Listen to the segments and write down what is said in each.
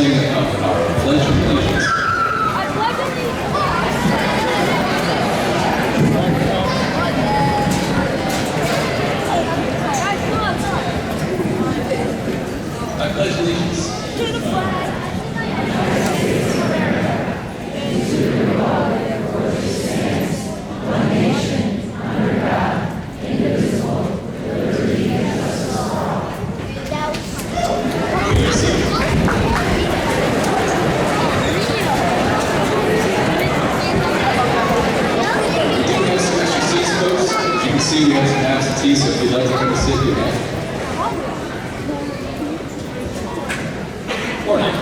closing of our Pledge of Allegiance. I pledge allegiance to the flag of the United States of America and to the republic for which it stands, one nation, under God, indivisible, with liberty and justice for all. As you can see, we have some absentees, so if you'd like to come and sit, you can. Morning.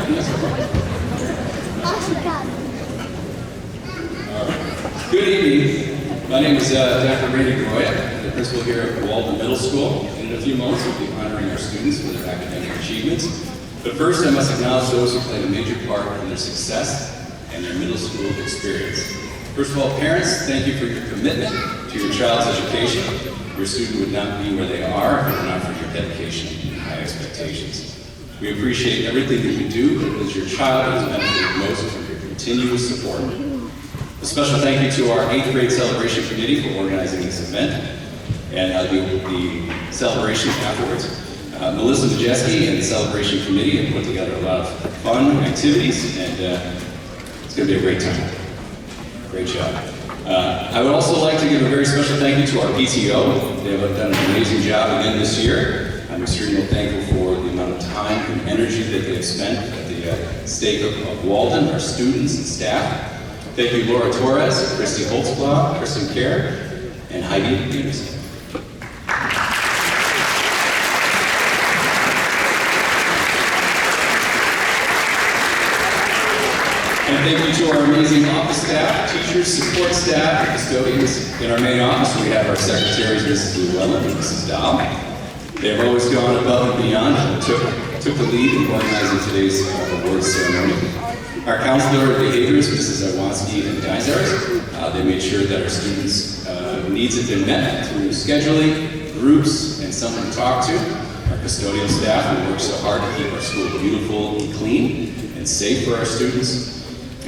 Good evening. My name is Dr. Randy Roy. I'm the principal here at Waldon Middle School. And in a few moments, we'll be honoring our students for their academic achievements. But first, I must acknowledge those who played a major part in their success and their middle school experience. First of all, parents, thank you for your commitment to your child's education. Your student would not be where they are if it were not for your dedication and high expectations. We appreciate everything that you do as your child has benefited most from your continuous support. A special thank you to our 8th grade celebration committee for organizing this event and the celebration afterwards. Melissa Majeski and the celebration committee have put together a lot of fun activities, and it's going to be a great time. Great job. I would also like to give a very special thank you to our PTO. They have done an amazing job again this year. I'm extremely thankful for the amount of time and energy that they have spent at the stake of Waldon, our students and staff. Thank you, Laura Torres, Christy Holtzblatt, Kristen Kerr, and Heidi Peterson. And thank you to our amazing office staff, teachers, support staff, custodians. In our main office, we have our secretaries, Mrs. Llewellyn and Mrs. Dahl. They have always gone above and beyond and took the lead in organizing today's awards ceremony. Our counselor of behaviors, Mrs. Iwanski and Geisers, they made sure that our students' needs have been met through scheduling, groups, and someone to talk to. Our custodial staff, who work so hard to keep our school beautiful and clean and safe for our students.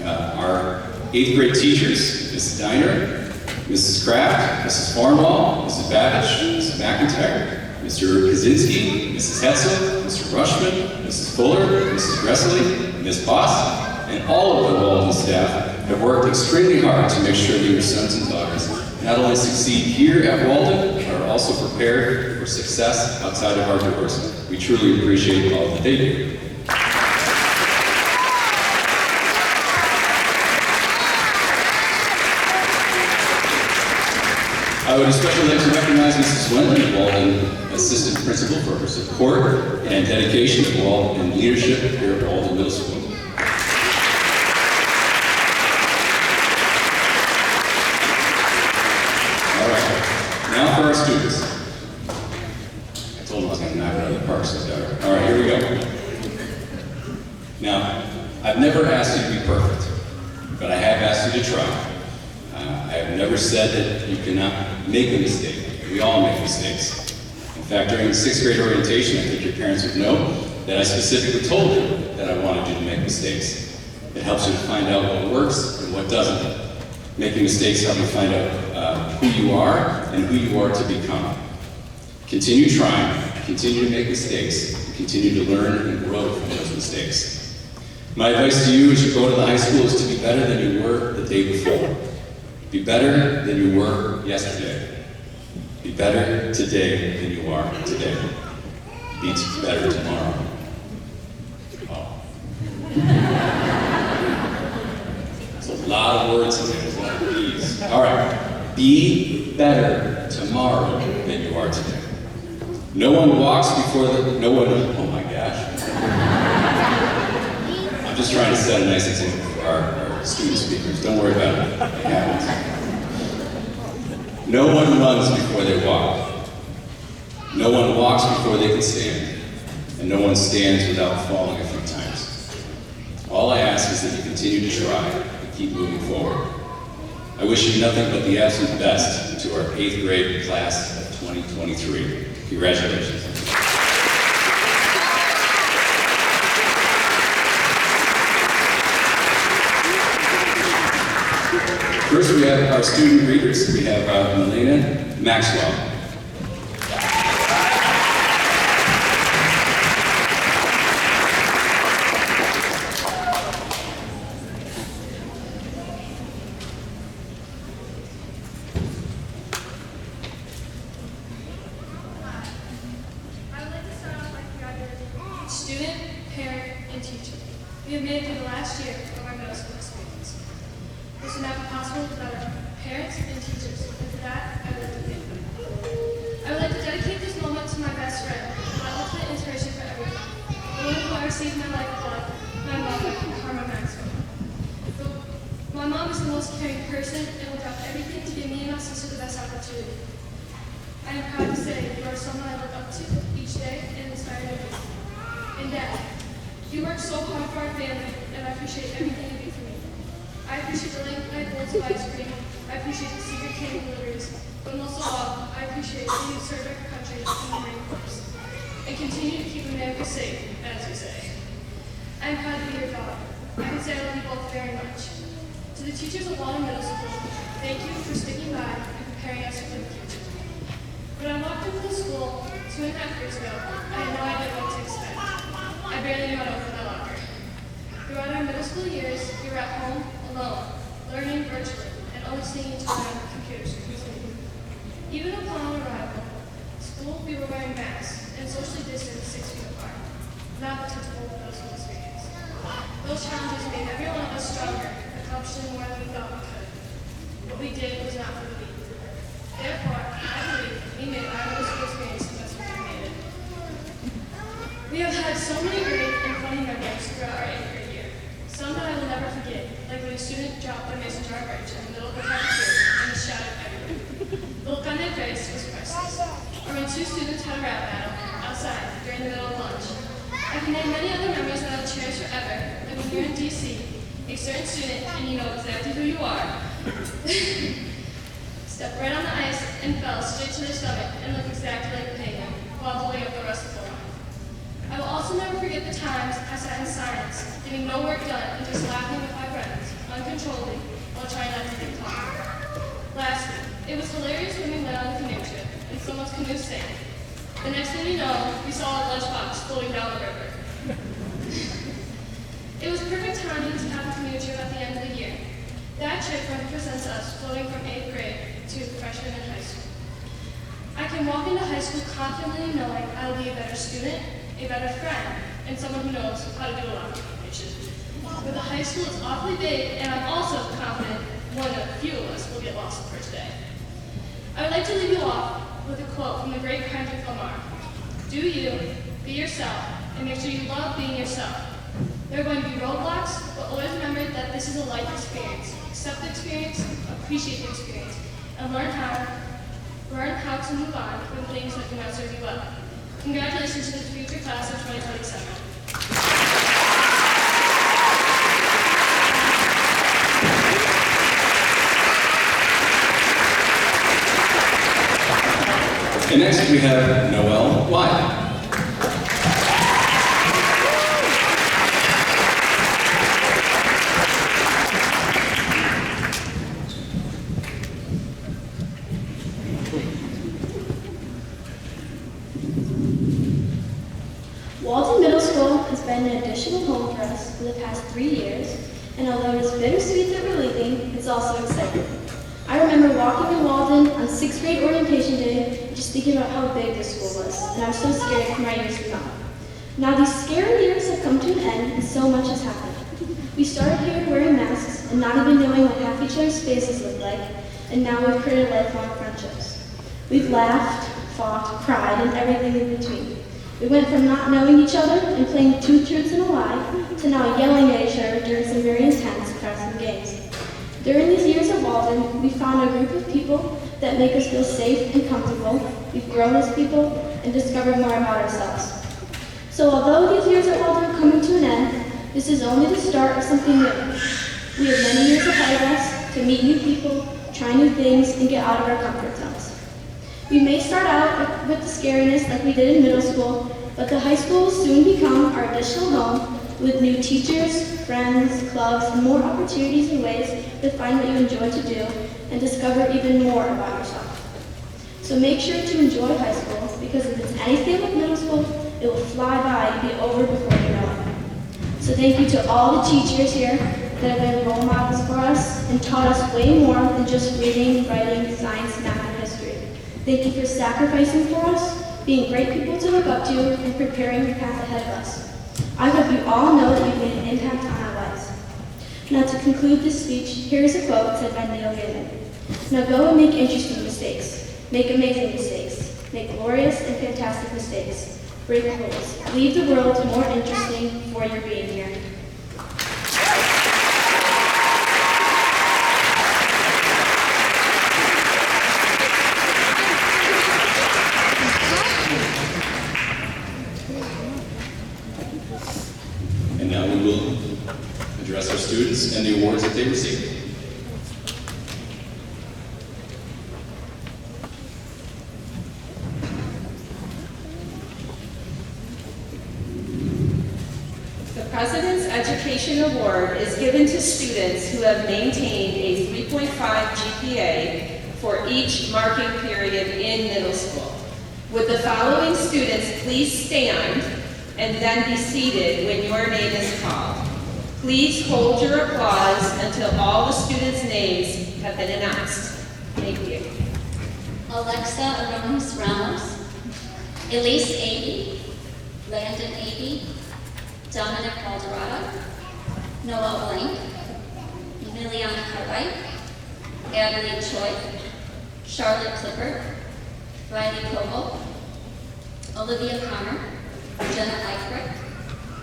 Our 8th grade teachers, Mrs. Diner, Mrs. Kraft, Mrs. Farnwall, Mrs. Babbage, Mrs. McIntyre, Mr. Kaczynski, Mrs. Hetzel, Mr. Rushman, Mrs. Fuller, Mrs. Gressley, Ms. Boss, and all of the Waldon staff have worked extremely hard to make sure that your sons and daughters not only succeed here at Waldon, but are also prepared for success outside of our doors. We truly appreciate all that they do. I would especially like to recognize Mrs. Wendland, Waldon Assistant Principal, for her support and dedication to Waldon and leadership here at Waldon Middle School. All right, now for our students. I told them I was going to knock it out of the park, so all right, here we go. Now, I've never asked you to be perfect, but I have asked you to try. I have never said that you cannot make a mistake. We all make mistakes. In fact, during the 6th grade orientation, I think your parents would know that I specifically told them that I wanted you to make mistakes. It helps you to find out what works and what doesn't. Making mistakes help you find out who you are and who you are to become. Continue trying, continue to make mistakes, and continue to learn and grow from those mistakes. My advice to you as you go to the high school is to be better than you were the day before. Be better than you were yesterday. Be better today than you are today. Be better tomorrow. Oh. There's a lot of words in there. There's a lot of B's. All right. Be better tomorrow than you are today. No one walks before no one, oh my gosh. I'm just trying to set a nice example for our student speakers. Don't worry about it. It happens. No one runs before they walk. No one walks before they can stand. And no one stands without falling a few times. All I ask is that you continue to try and keep moving forward. I wish you nothing but the absolute best to our 8th grade class of 2023. Congratulations. First, we have our student readers. We have Melina Maxwell. Student, parent, and teacher. We have made it through the last year of our middle school experience. This would not be possible without our parents and teachers, and for that, I would like to thank them. I would like to dedicate this moment to my best friend, my ultimate inspiration for everything, the woman who I received my life blood, my mother, Karma Maxwell. My mom is the most caring person and will drop everything to give me and my sister the best opportunity. I am proud to say you are someone I look up to each day and inspire me. And Dad, you work so hard for our family, and I appreciate everything you do for me. I appreciate the late night bowls of ice cream. I appreciate the secret candy deliveries. But most of all, I appreciate that you serve our country in the Marine Corps and continue to keep America safe, as you say. I am proud to be your daughter. I can say I love you both very much. To the teachers of Waldon Middle School, thank you for sticking by and preparing us for the future. When I walked into the school 2.5 years ago, I had no idea what to expect. I barely knew how to open my locker. Throughout our middle school years, we were at home, alone, learning virtually, and only seeing each other on computer screens. Even upon arrival at school, we were wearing masks and socially distanced 6 feet apart. Not the typical middle school experience. Those challenges made every one of us stronger, accomplishing more than we thought we could. What we did was not for the weak. Therefore, I believe we made our middle school experience the best we ever made it. We have had so many great and funny memories throughout our 8th grade year. Some that I will never forget, like when a student dropped their mason jar bridge in the middle of the cafeteria and was shouted everywhere. The look on their face was priceless. Or when 2 students had a rap battle outside during the middle of lunch. I can name many other memories that I will cherish forever, like when you're in DC, a certain student, and you know exactly who you are, stepped right on the ice and fell straight to their stomach and looked exactly like a penguin while holding up the rest of the line. I will also never forget the times I sat in silence, getting no work done and just laughing with my friends, uncontrollably, while trying not to get caught. Lastly, it was hilarious when we went on a canoe trip and someone's canoe sank. The next thing you know, we saw a lunchbox floating down the river. It was perfect timing to have a canoe trip at the end of the year. That trip represents us floating from 8th grade to freshman in high school. I can walk into high school confidently knowing I will be a better student, a better friend, and someone who knows how to do a lot of information. But the high school is awfully big, and I'm also confident one of few of us will get lost for today. I would like to leave you off with a quote from the great Kendrick Lamar. Do you, be yourself, and make sure you love being yourself. There are going to be roadblocks, but always remember that this is a life experience. Accept the experience, appreciate the experience, and learn how to move on from things that do not serve you well. Congratulations to the future class of 2027. And next we have Noelle Wyatt. Waldon Middle School has been an additional home for us for the past 3 years, and although it's bittersweet that we're leaving, it's also exciting. I remember walking in Waldon on 6th grade orientation day and just thinking about how big this school was, and I was so scared for my years to come. Now these scary years have come to an end, and so much has happened. We started here wearing masks and not even knowing what half each other's faces looked like, and now we've created lifelong friendships. We've laughed, fought, cried, and everything in between. We went from not knowing each other and playing 2 truths and a lie to now yelling at each other during some very intense classroom games. During these years at Waldon, we found a group of people that make us feel safe and comfortable. We've grown as people and discovered more about ourselves. So although these years at Waldon are coming to an end, this is only the start of something new. We have many years ahead of us to meet new people, try new things, and get out of our comfort zones. We may start out with the scariness like we did in middle school, but the high school will soon become our additional home with new teachers, friends, clubs, and more opportunities and ways to find what you enjoy to do and discover even more about yourself. So make sure to enjoy high school, because if it's anything like middle school, it will fly by and be over before you know it. So thank you to all the teachers here that have been role models for us and taught us way more than just reading, writing, science, math, and history. Thank you for sacrificing for us, being great people to look up to, and preparing the path ahead of us. I hope you all know that you've made an impact on our lives. Now to conclude this speech, here is a quote said by Neil Gaiman. Now go and make interesting mistakes. Make amazing mistakes. Make glorious and fantastic mistakes. Break rules. Leave the world more interesting for your being here. And now we will address our students and the awards that they received. The President's Education Award is given to students who have maintained a 3.5 GPA for each marking period in middle school. Would the following students please stand and then be seated when your name is called? Please hold your applause until all the students' names have been announced. Thank you. Alexa Aronis Ramos, Elise Aby, Landon Aby, Dominic Valderrada, Noel Blank, Liliana Cartwright, Adeline Choi, Charlotte Clifford, Riley Coble, Olivia Connor, Jenna Eichrick,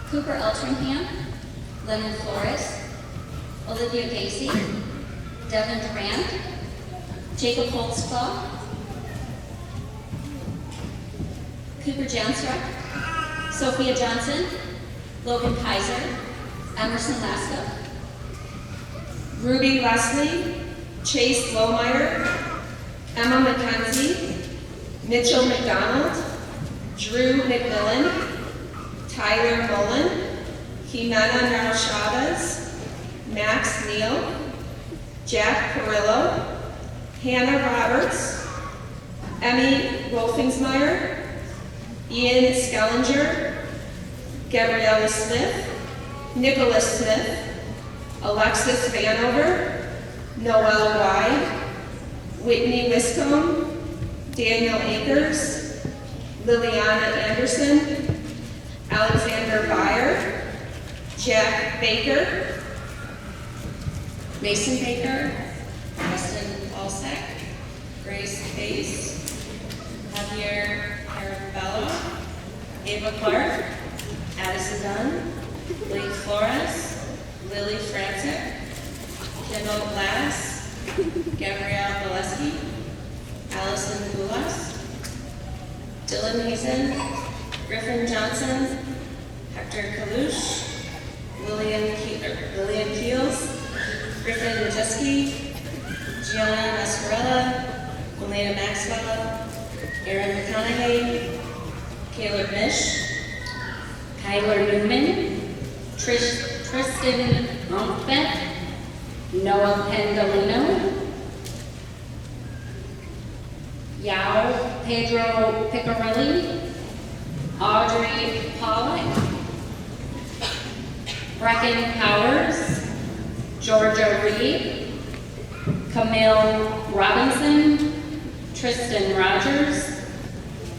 Cooper Eltringham, Lennon Flores, Olivia Gacy, Devin Durant, Jacob Holtzclaw, Cooper Jansruck, Sophia Johnson, Logan Kaiser, Emerson Laska, Ruby Leslie, Chase Lohmeyer, Emma McKenzie, Mitchell McDonald, Drew McMillan, Tyler Mullen, Jimena Naro Chavez, Max Neal, Jack Perillo, Hannah Roberts, Emmy Wolfingsmeyer, Ian Skellinger, Gabriella Smith, Nicholas Smith, Alexis Vanover, Noel Wide, Whitney Wiscombe, Daniel Akers, Liliana Anderson, Alexander Byer, Jack Baker, Mason Baker, Preston Paulsek, Grace Pace, Javier Arabello, Ava Clark, Addison Dunn, Blake Flores, Lily Frantic, Kendall Glass, Gabrielle Gillespie, Allison Boulas, Dylan Hazen, Griffin Johnson, Hector Kalush, Lillian Keels, Griffin Majeski, Gianna Mascarella, Elena Maxwell, Erin McConaughey, Caleb Mish, Kyler Newman, Tristan Rumpbeck, Noah Pendolino, Yao Pedro Picarilli, Audrey Pollock, Brecken Powers, Georgia Reed, Camille Robinson, Tristan Rogers,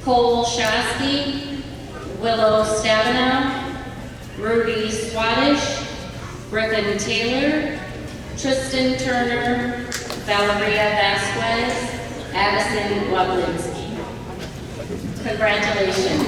Cole Shasky, Willow Stabenow, Ruby Swadesh, Griffin Taylor, Tristan Turner, Valeria Vasquez, Addison Wablinski. Congratulations.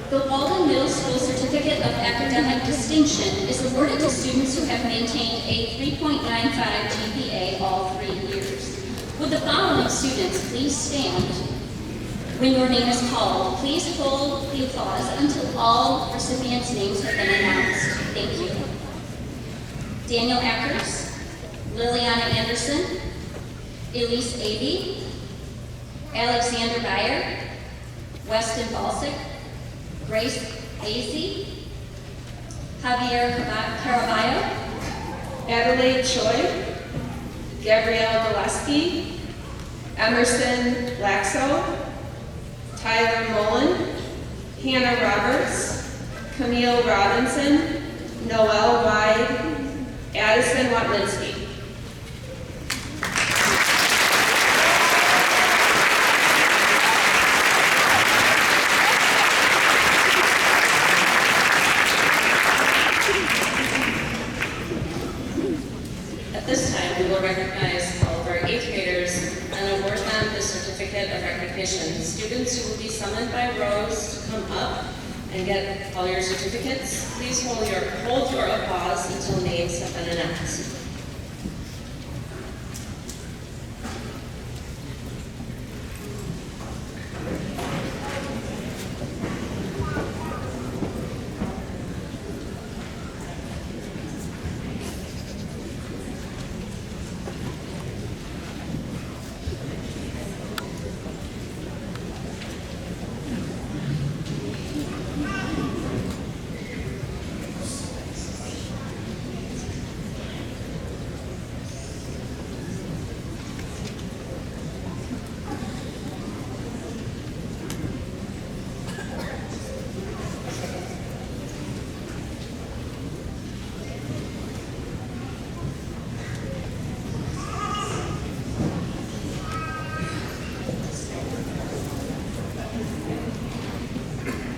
The Waldon Middle School Certificate of Academic Distinction is awarded to students who have maintained a 3.95 GPA all 3 years. Would the following students please stand when your name is called? Please hold the applause until all recipients' names have been announced. Thank you. Daniel Eckers, Liliana Anderson, Elise Aby, Alexander Beyer, Weston Balsick, Grace Acey, Javier Caraballo, Adelaide Choi, Gabrielle Gillespie, Emerson Laxo, Tyler Mullen, Hannah Roberts, Camille Robinson, Noel Wyde, Addison Watlinski. At this time, we will recognize all of our 8th graders and award them the certificate of recognition. Students who will be summoned by rows to come up and get all your certificates, please hold your applause until names have been announced.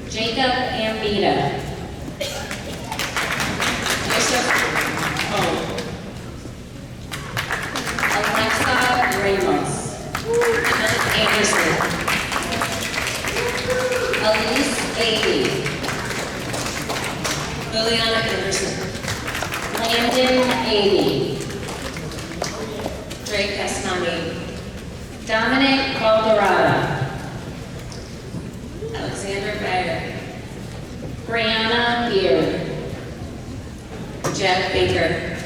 Jacob Ambita, Joseph O. Alexa Ramos, Kenneth Anderson, Elise Aby, Liliana Anderson, Landon Aby, Drake Casnani, Dominic Calderada, Alexander Beyer, Brianna Beard, Jack Baker,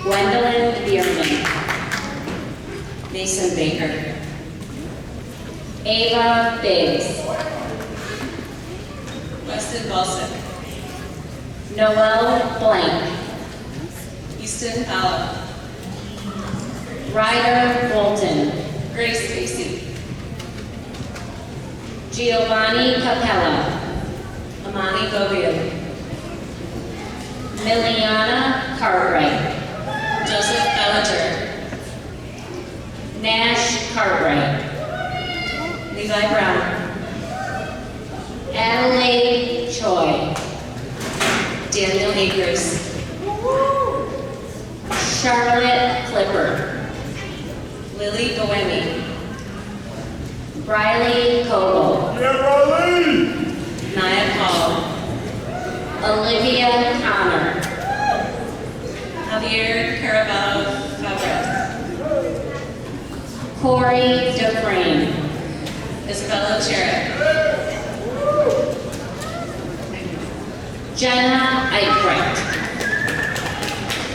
Gwendolyn Bierman, Mason Baker, Ava Biggs, Weston Balsick, Noel Blank, Easton Powell, Ryder Bolton, Grace Acey, Giovanni Capella, Amani Govia, Miliana Cartwright, Joseph Bellinger, Nash Cartwright, Levi Brown, Adelaide Choi, Daniel Akers, Charlotte Clipper, Lily Goemi, Briley Coble, Naya Paul, Olivia Connor, Javier Caraballo Fabret, Corey Dufresne, Isabella Jarrett, Jenna Eichrecht,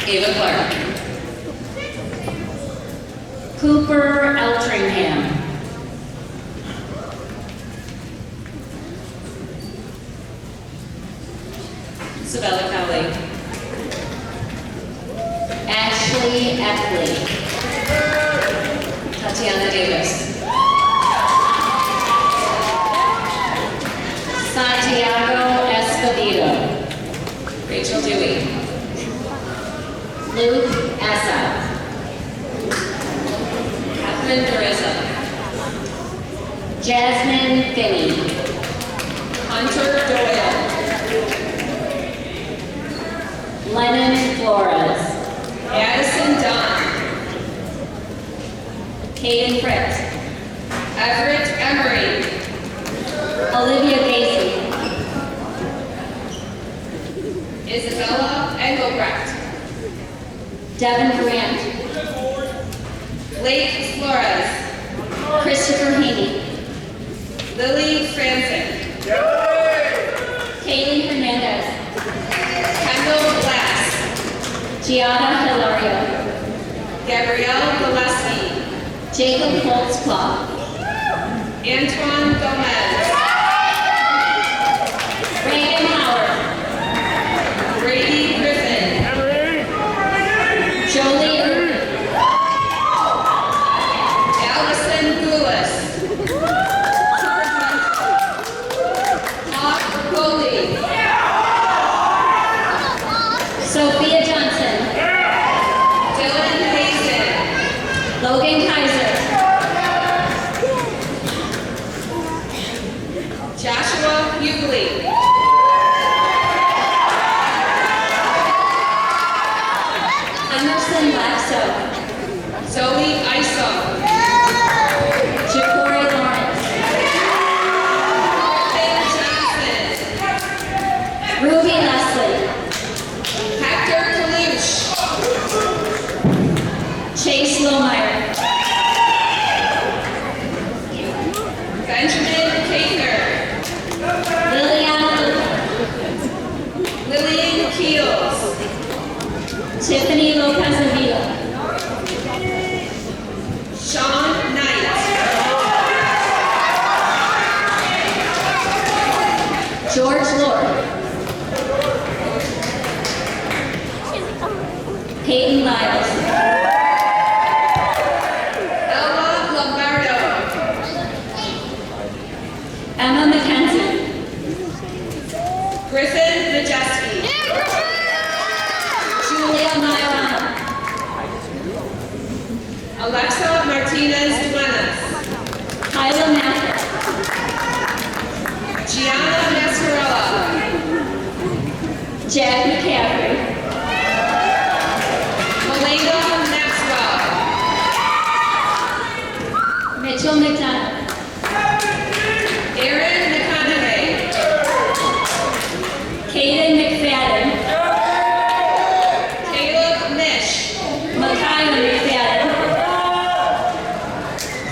Ava Clark, Cooper Eltringham, Isabella Cowley, Ashley Eckley, Tatiana Davis, Santiago Escobedo, Rachel Dewey, Luke Essa, Catherine Teresa, Jasmine Finney, Hunter Doyle, Lennon Flores, Addison Dunn, Caden Fritz, Everett Emery, Olivia Gacy, Isabella Engelbrecht, Devin Grant, Blake Flores, Christopher Haney, Lily Franzen, Kaylee Hernandez, Kendall Glass, Gianna Hilario, Gabrielle Gillespie, Jacob Holtzclaw, Antoine Gomez, Reagan Howard, Brady Griffin, Jolie Irvin, Allison Goulis, Hawk Coley, Sophia Johnson, Dylan Hazen, Logan Kaiser, Joshua Hughley, Emerson Laxo, Zoe Iso, Ja'Cory Lawrence, Ben Johnson, Ruby Leslie, Hector Kalush, Chase Lohmeyer, Benjamin Kaker, Liliana Lillian Keels, Tiffany Lopez Avila, Sean Knight, George Lord, Peyton Lyles, Ella Lombardo, Emma McKenzie, Griffin Majeski, Julia Majorana, Alexa Martinez Duenas, Kyla Mathis, Gianna Mascarella, Jack McCaffrey, Melena Maxwell, Mitchell McDonough, Aaron McConaughey, Caden McFadden, Caleb Nish, Micaiah McFadden,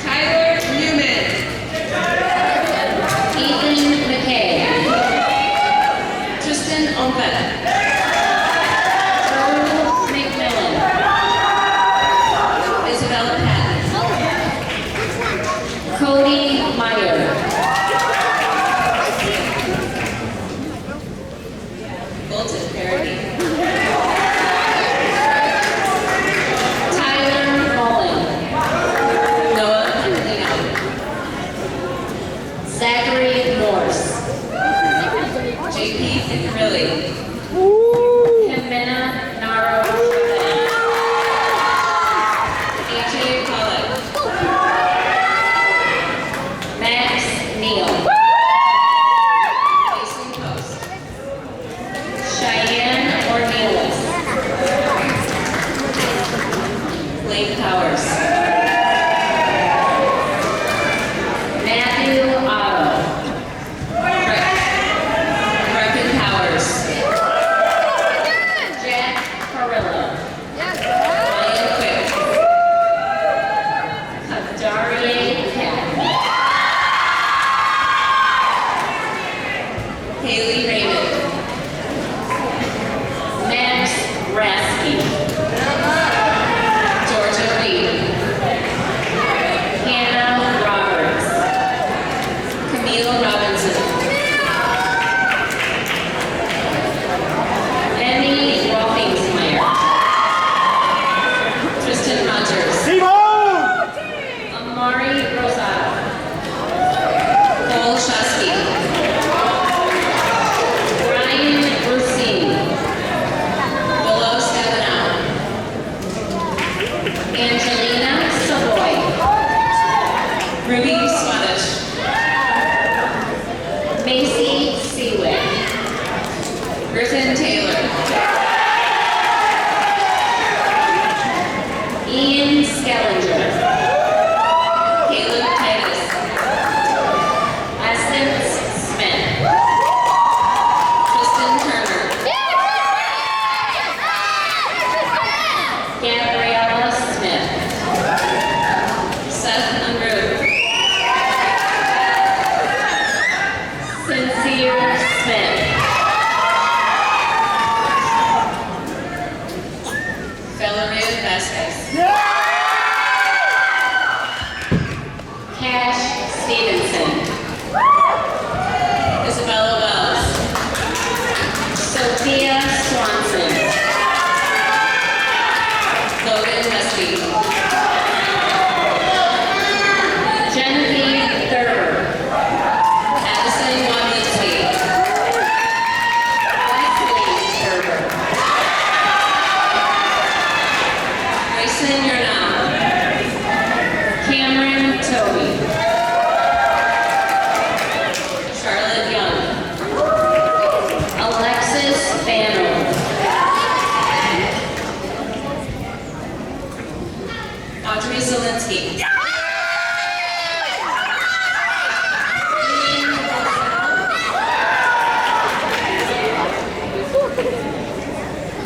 Tyler Newman, Ethan McKay, Tristan Ompet,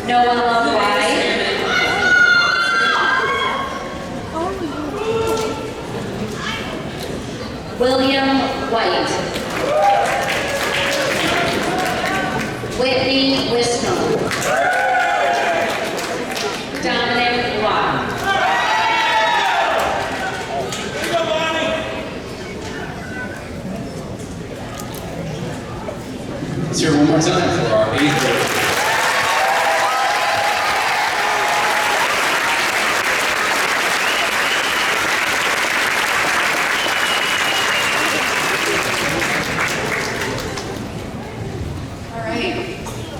Noah White. William White. Whitney Wiscombe. Dominic Watt. Let's hear it one more time for our 8th grade.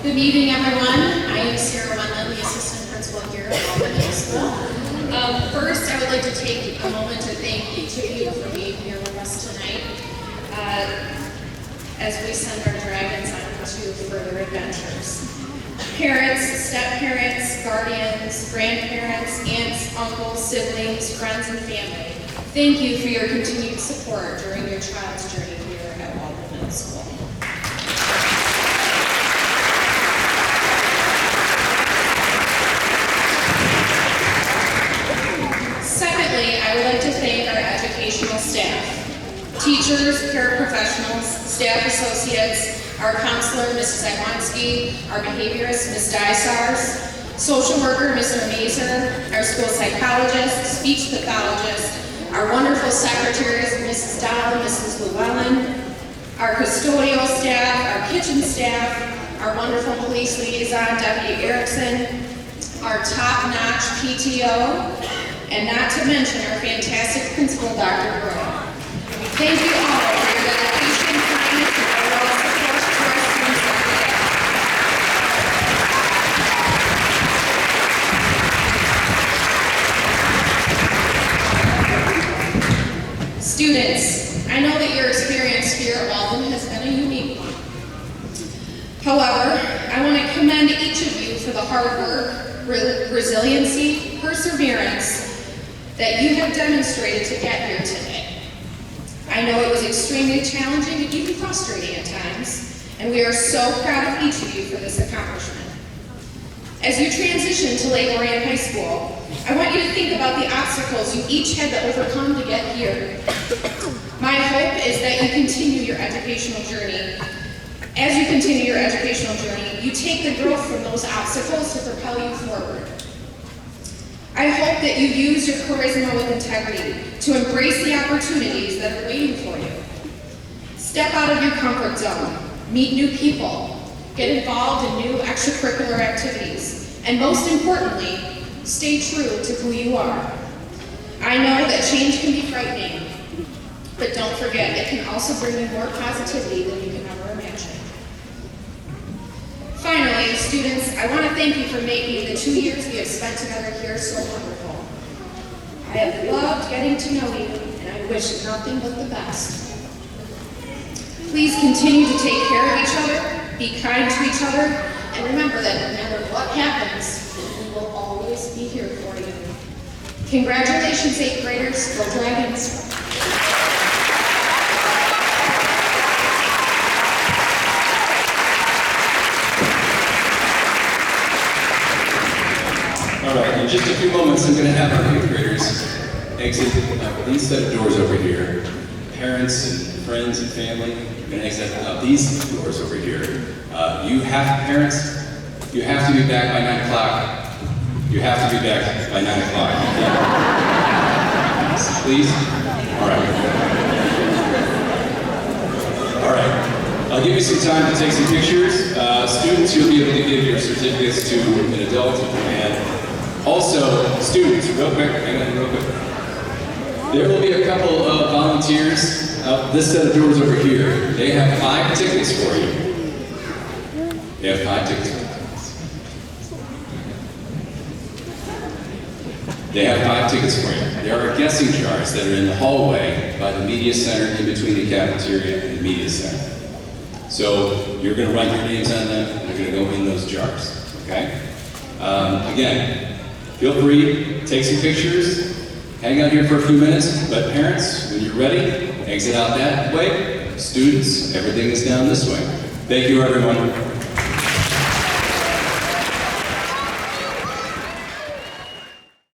Good evening, everyone. I am Sarah Waldon, the assistant principal here at Waldon Middle School. First, I would like to take a moment to thank each of you for being here with us tonight as we send our dragons on to further adventures. Parents, step-parents, guardians, grandparents, aunts, uncles, siblings, friends, and family, thank you for your continued support during your child's journey here at Waldon Middle School. I would like to thank our educational staff, teachers, paraprofessionals, staff associates, our counselor, Mrs. Agwonsky, our behaviorist, Ms. Dysars, social worker, Mr. Mazer, our school psychologist, speech pathologist, our wonderful secretaries, Mrs. Dow and Mrs. Llewellyn, our custodial staff, our kitchen staff, our wonderful police liaison, Deputy Erickson, our top-notch PTO, and not to mention our fantastic principal, Dr. Burrow. Thank you all for your dedication, kindness, and overall support to our students every day. Students, I know that your experience here at Waldon has been a unique one. However, I want to commend each of you for the hard work, resiliency, perseverance, that you have demonstrated to get here today. I know it was extremely challenging and even frustrating at times, and we are so proud of each of you for this accomplishment. As you transition to Lake Lorraine High School, I want you to think about the obstacles you each had to overcome to get here. My hope is that you continue your educational journey. As you continue your educational journey, you take the growth from those obstacles to propel you forward. I hope that you use your charisma with integrity to embrace the opportunities that are waiting for you. Step out of your comfort zone, meet new people, get involved in new extracurricular activities, and most importantly, stay true to who you are. I know that change can be frightening, but don't forget, it can also bring you more positivity than you can ever imagine. Finally, students, I want to thank you for making the 2 years we have spent together here so wonderful. I have loved getting to know you, and I wish nothing but the best. Please continue to take care of each other, be kind to each other, and remember that no matter what happens, we will always be here for you. Congratulations, 8th graders. Go Dragons. All right, in just a few moments, I'm going to have our 8th graders exit these set of doors over here. Parents and friends and family are going to exit out these doors over here. Parents, you have to be back by 9 o'clock. You have to be back by 9 o'clock. Please? All right. All right. I'll give you some time to take some pictures. Students, you'll be able to give your certificates to an adult, and also, students, real quick, hang on real quick. There will be a couple of volunteers out this set of doors over here. They have 5 tickets for you. They have 5 tickets for you. They have 5 tickets for you. There are guessing jars that are in the hallway by the media center in between the cafeteria and the media center. So you're going to write your names on them, and they're going to go in those jars, okay? Again, feel free, take some pictures, hang out here for a few minutes, but parents, when you're ready, exit out that way. Students, everything is down this way. Thank you, everyone.